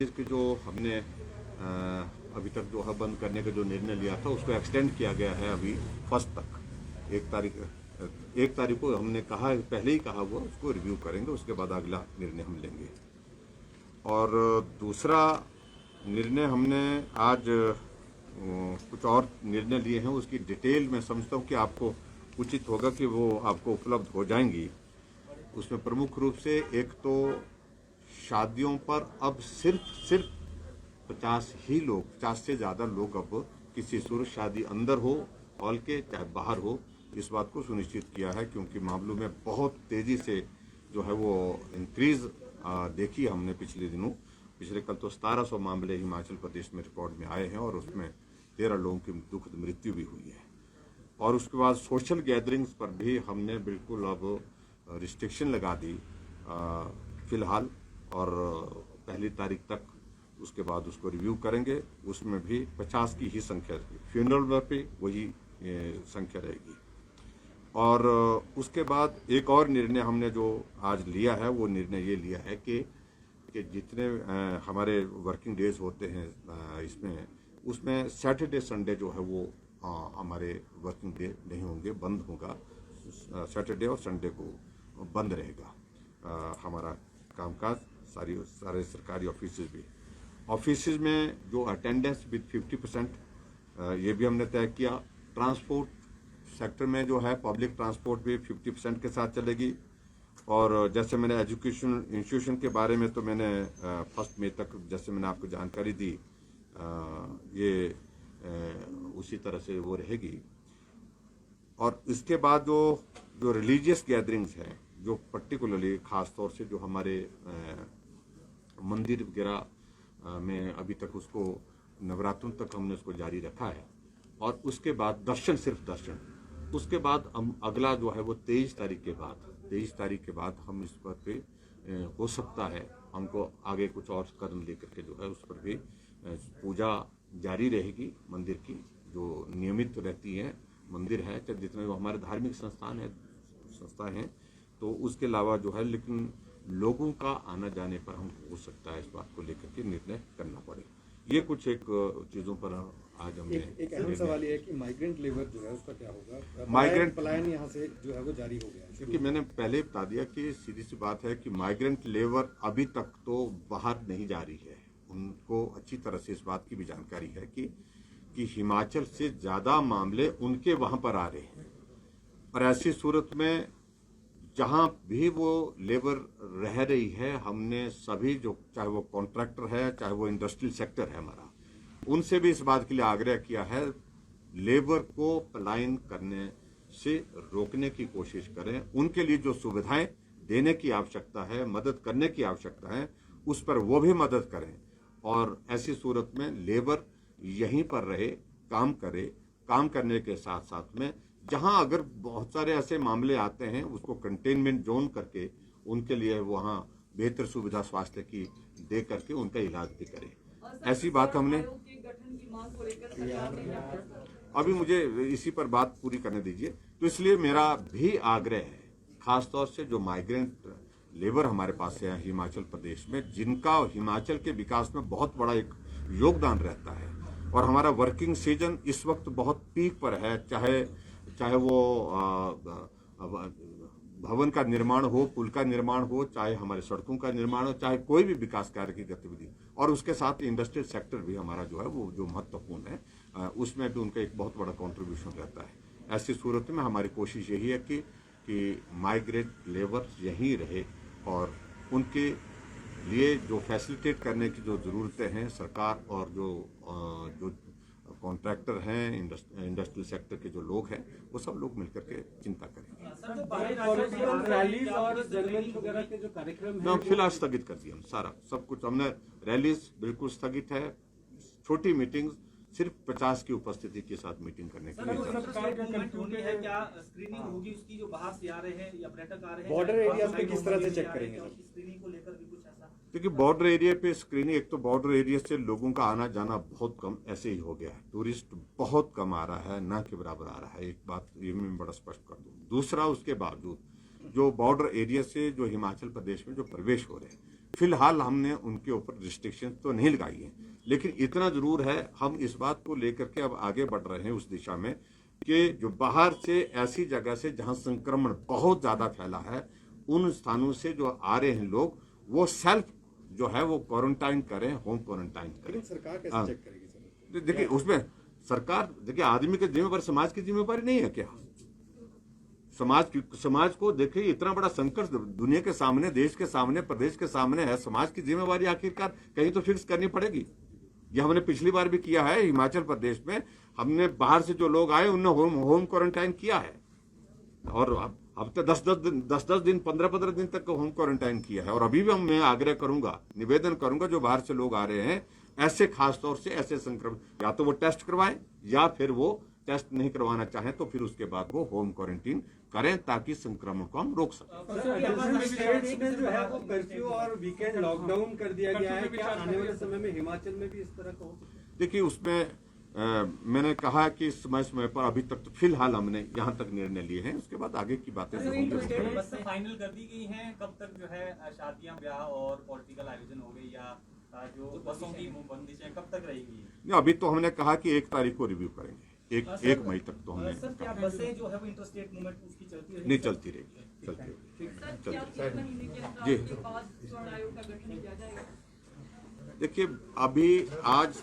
इसके जो हमने अभी तक जो है बंद करने का जो निर्णय लिया था उसको एक्सटेंड किया गया है अभी फर्स्ट तक। 1 तारीख को हमने कहा, पहले ही कहा हुआ, उसको रिव्यू करेंगे, उसके बाद अगला निर्णय हम लेंगे। और दूसरा निर्णय हमने आज कुछ और निर्णय लिए हैं, उसकी डिटेल मैं समझता हूँ कि आपको उचित होगा कि वो आपको उपलब्ध हो जाएंगी। उसमें प्रमुख रूप से एक तो शादियों पर अब सिर्फ 50 ही लोग, 50 से ज़्यादा लोग अब किसी सूरत शादी अंदर हो हॉल के चाहे बाहर हो, इस बात को सुनिश्चित किया है, क्योंकि मामलों में बहुत तेज़ी से जो है वो इंक्रीज देखी हमने पिछले दिनों। पिछले कल तो 1700 मामले हिमाचल प्रदेश में रिकॉर्ड में आए हैं और उसमें 13 लोगों की दुखद मृत्यु भी हुई है। और उसके बाद सोशल गैदरिंग्स पर भी हमने बिल्कुल अब रिस्ट्रिक्शन लगा दी फिलहाल, और 1 तारीख तक उसके बाद उसको रिव्यू करेंगे। उसमें भी 50 की ही संख्या रहेगी, फ्यूनरल पे वही संख्या रहेगी। और उसके बाद एक और निर्णय हमने जो आज लिया है, वो निर्णय ये लिया है कि जितने हमारे वर्किंग डेज होते हैं इसमें, उसमें सैटरडे संडे जो है वो हमारे वर्किंग डे नहीं होंगे, बंद होगा। सैटरडे और संडे को बंद रहेगा हमारा कामकाज। सारे सरकारी ऑफिस में जो अटेंडेंस विद 50%, ये भी हमने तय किया। ट्रांसपोर्ट सेक्टर में जो है पब्लिक ट्रांसपोर्ट भी 50% के साथ चलेगी। और जैसे मैंने एजुकेशन इंस्टीट्यूशन के बारे में तो मैंने 1 मई तक जैसे मैंने आपको जानकारी दी, ये उसी तरह से वो रहेगी। और इसके बाद जो रिलीजियस गैदरिंग्स हैं, जो पर्टिकुलरली खास तौर से जो हमारे मंदिर वगैरह में अभी तक उसको नवरात्रों तक हमने उसको जारी रखा है। और उसके बाद दर्शन, सिर्फ दर्शन। उसके बाद हम अगला जो है वो 23 तारीख के बाद हम इस पर पे हो सकता है हमको आगे कुछ और कदम लेकर के जो है उस पर भी पूजा जारी रहेगी। मंदिर की जो नियमित रहती है, मंदिर है चाहे जितने हमारे धार्मिक संस्था हैं, तो उसके अलावा जो है, लेकिन लोगों का आना जाने पर हमको हो सकता है इस बात को लेकर के निर्णय करना पड़े। ये कुछ एक चीज़ों पर आज हमने एक अहम सवाल ये है कि माइग्रेंट लेबर जो है उसका क्या होगा। माइग्रेंट पलायन यहाँ से जो है वो जारी हो गया है, क्योंकि मैंने पहले बता दिया कि सीधी सी बात है कि माइग्रेंट लेबर अभी तक तो बाहर नहीं जा रही है। उनको अच्छी तरह से इस बात की भी जानकारी है कि हिमाचल से ज़्यादा मामले उनके वहाँ पर आ रहे हैं। और ऐसी सूरत में जहाँ भी वो लेबर रह रही है, हमने सभी जो, चाहे वो कॉन्ट्रैक्टर है चाहे वो इंडस्ट्रियल सेक्टर है हमारा, उनसे भी इस बात के लिए आग्रह किया है, लेबर को पलायन करने से रोकने की कोशिश करें। उनके लिए जो सुविधाएं देने की आवश्यकता है, मदद करने की आवश्यकता है, उस पर वो भी मदद करें। और ऐसी सूरत में लेबर यहीं पर रहे, काम करे। काम करने के साथ साथ में जहां अगर बहुत सारे ऐसे मामले आते हैं, उसको कंटेनमेंट जोन करके उनके लिए वहां बेहतर सुविधा स्वास्थ्य की दे करके उनका इलाज भी करें। ऐसी बात हमने अभी, मुझे इसी पर बात पूरी करने दीजिए। तो इसलिए मेरा भी आग्रह है, खासतौर से जो माइग्रेंट लेबर हमारे पास है हिमाचल प्रदेश में, जिनका हिमाचल के विकास में बहुत बड़ा एक योगदान रहता है। और हमारा वर्किंग सीजन इस वक्त बहुत पीक पर है, चाहे वो भवन का निर्माण हो, पुल का निर्माण हो, चाहे हमारे सड़कों का निर्माण हो, चाहे कोई भी विकास कार्य की गतिविधि। और उसके साथ इंडस्ट्रियल सेक्टर भी हमारा जो है वो जो महत्वपूर्ण है, उसमें भी उनका एक बहुत बड़ा कंट्रीब्यूशन रहता है। ऐसी सूरत में हमारी कोशिश यही है कि माइग्रेंट लेबर यहीं रहे और उनके लिए जो फैसिलिटेट करने की जो ज़रूरतें हैं, सरकार और जो कॉन्ट्रैक्टर हैं, इंडस्ट्रियल सेक्टर के जो लोग हैं, वो सब लोग मिलकर के चिंता करेंगे। रैलीज और जनमंच वगैरह के जो कार्यक्रम हैं, फिलहाल स्थगित कर दिया। हम सारा सब कुछ हमने, रैलीज बिल्कुल स्थगित है, छोटी मीटिंग सिर्फ 50 की उपस्थिति के साथ मीटिंग करने के लिए। है क्या स्क्रीनिंग होगी उसकी, जो बाहर से आ रहे हैं या पर्यटक आ रहे हैं, बॉर्डर एरिया पे किस तरह से चेक करेंगे स्क्रीनिंग को लेकर भी कुछ ऐसा? देखिए, बॉर्डर एरिया पे स्क्रीनिंग, एक तो बॉर्डर एरिया से लोगों का आना जाना बहुत कम ऐसे ही हो गया है, टूरिस्ट बहुत कम आ रहा है, ना के बराबर आ रहा है। एक बात ये मैं बड़ा स्पष्ट कर दूं। दूसरा, उसके बावजूद जो बॉर्डर एरिया से जो हिमाचल प्रदेश में जो प्रवेश हो रहे हैं, फिलहाल हमने उनके ऊपर रिस्ट्रिक्शन तो नहीं लगाई है, लेकिन इतना जरूर है हम इस बात को लेकर के अब आगे बढ़ रहे हैं उस दिशा में कि जो बाहर से ऐसी जगह से जहां संक्रमण बहुत ज्यादा फैला है उन स्थानों से जो आ रहे हैं लोग वो सेल्फ जो है वो क्वारंटाइन करें, होम क्वारंटाइन करें। लेकिन सरकार कैसे हाँ। चेक करेगी सर? देखिए उसमें सरकार, देखिए आदमी की जिम्मेवारी समाज की जिम्मेवारी नहीं है क्या? समाज को देखिए इतना बड़ा संकट दुनिया के सामने, देश के सामने, प्रदेश के सामने है, समाज की जिम्मेवारी आखिरकार कहीं तो फिक्स करनी पड़ेगी। ये हमने पिछली बार भी किया है हिमाचल प्रदेश में, हमने बाहर से जो लोग आए उन्हें होम क्वारंटाइन किया है और अब तो 10 दिन 15 दिन तक होम क्वारंटाइन किया है। और अभी भी मैं आग्रह करूंगा, निवेदन करूंगा जो बाहर से लोग आ रहे हैं ऐसे खास तौर से ऐसे संक्रमण या तो वो टेस्ट करवाएं या फिर वो टेस्ट नहीं करवाना चाहें तो फिर उसके बाद वो होम क्वारंटीन करें ताकि संक्रमण को हम रोक सकें। स्टेट्स में जो है वो कर्फ्यू और वीकेंड लॉकडाउन कर दिया गया है, क्या आने वाले समय में हिमाचल में भी इस तरह का हो सकता है? देखिए उसमें मैंने कहा कि समय पर अभी तक तो फिलहाल हमने यहाँ तक निर्णय लिए हैं, उसके बाद आगे की बातें जो होंगी वो करेंगे। बस फाइनल कर दी गई हैं, कब तक जो है शादियां, ब्याह और पॉलिटिकल आयोजन हो गए या जो बसों की बंदिश है कब तक रहेगी? नहीं, अभी तो हमने कहा कि 1 तारीख को रिव्यू करेंगे, एक मई तक तो हमने सर क्या बसें जो है वो इंटरस्टेट मूवमेंट उसकी चलती रहेगी? नहीं चलती रहेगी, जी। देखिए अभी आज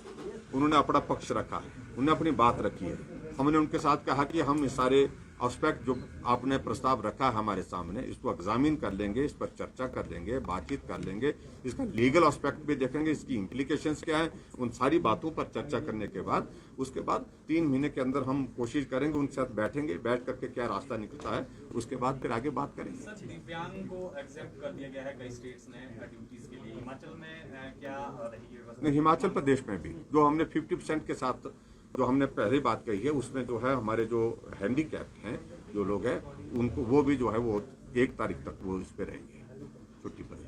उन्होंने अपना पक्ष रखा है, उन्होंने अपनी बात रखी है, हमने उनके साथ कहा कि हम इस सारे एस्पेक्ट जो आपने प्रस्ताव रखा है हमारे सामने इसको एग्जामिन कर लेंगे, इस पर चर्चा कर लेंगे, बातचीत कर लेंगे, इसका लीगल एस्पेक्ट भी देखेंगे, इसकी इम्प्लीकेशंस क्या है, उन सारी बातों पर चर्चा करने के बाद उसके बाद 3 महीने के अंदर हम कोशिश करेंगे, उनके साथ बैठेंगे, बैठ करके क्या रास्ता निकलता है उसके बाद फिर आगे बात करेंगे। सर दिव्यांग को एक्सेप्ट कर दिया गया है कई स्टेट्स ने ड्यूटीज के लिए, हिमाचल में क्या रहेगी व्यवस्था? नहीं, हिमाचल प्रदेश में भी जो हमने 50% के साथ जो हमने पहले बात कही है उसमें जो है हमारे जो हैंडीकैप हैं जो लोग हैं उनको वो भी जो है वो 1 तारीख तक वो इस पे रहेंगे छुट्टी पर।